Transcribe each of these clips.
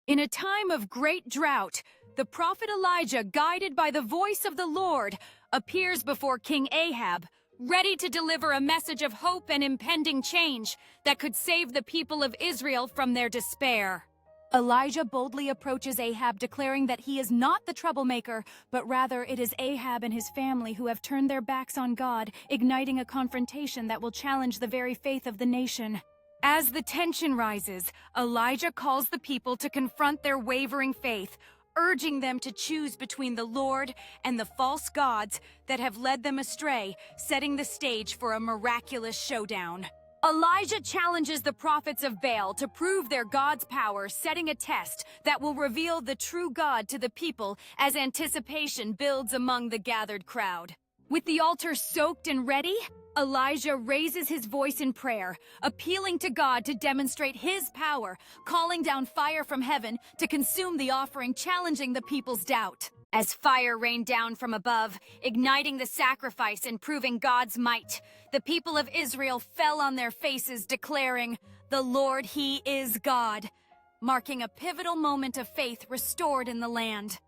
In a time of great drought, the prophet Elijah, guided by the voice of the Lord, appears before King Ahab, ready to deliver a message of hope and impending change that could save the people of Israel from their despair. Elijah boldly approaches Ahab, declaring that he is not the troublemaker, but rather it is Ahab and his family who have turned their backs on God, igniting a confrontation that will challenge the very faith of the nation. As the tension rises, Elijah calls the people to confront their wavering faith, urging them to choose between the Lord and the false gods that have led them astray, setting the stage for a miraculous showdown. Elijah challenges the prophets of Baal to prove their God's power, setting a test that will reveal the true God to the people as anticipation builds among the gathered crowd. With the altar soaked and ready, Elijah raises his voice in prayer, appealing to God to demonstrate his power, calling down fire from heaven to consume the offering, challenging the people's doubt. As fire rained down from above, igniting the sacrifice and proving God's might, the people of Israel fell on their faces, declaring, "The Lord, He is God," marking a pivotal moment of faith restored in the land.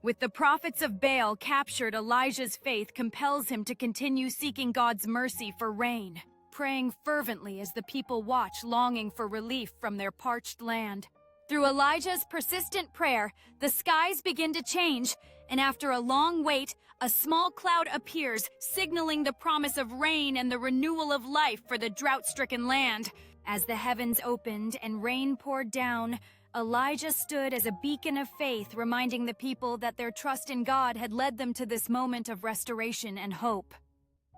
With the prophets of Baal captured, Elijah's faith compels him to continue seeking God's mercy for rain, praying fervently as the people watch, longing for relief from their parched land. Through Elijah's persistent prayer, the skies begin to change, and after a long wait, a small cloud appears, signaling the promise of rain and the renewal of life for the drought-stricken land. As the heavens opened and rain poured down, Elijah stood as a beacon of faith, reminding the people that their trust in God had led them to this moment of restoration and hope.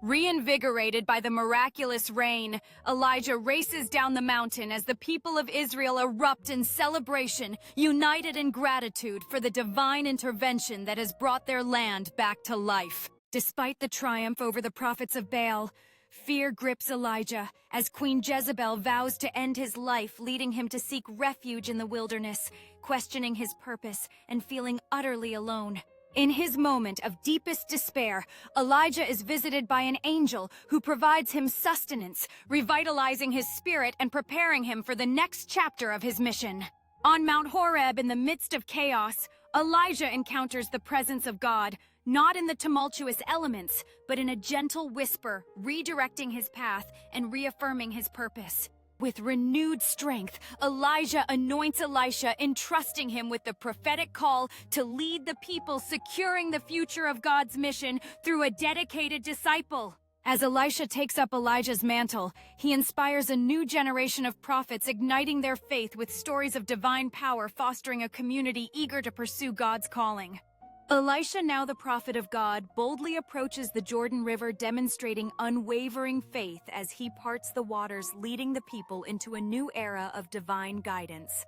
Reinvigorated by the miraculous rain, Elijah races down the mountain as the people of Israel erupt in celebration, united in gratitude for the divine intervention that has brought their land back to life. Despite the triumph over the prophets of Baal, fear grips Elijah as Queen Jezebel vows to end his life, leading him to seek refuge in the wilderness, questioning his purpose and feeling utterly alone. In his moment of deepest despair, Elijah is visited by an angel who provides him sustenance, revitalizing his spirit and preparing him for the next chapter of his mission. On Mount Horeb, in the midst of chaos, Elijah encounters the presence of God, not in the tumultuous elements, but in a gentle whisper, redirecting his path and reaffirming his purpose. With renewed strength, Elijah anoints Elisha, entrusting him with the prophetic call to lead the people, securing the future of God's mission through a dedicated disciple. As Elisha takes up Elijah's mantle, he inspires a new generation of prophets, igniting their faith with stories of divine power, fostering a community eager to pursue God's calling. Elisha, now the prophet of God, boldly approaches the Jordan River, demonstrating unwavering faith as he parts the waters, leading the people into a new era of divine guidance.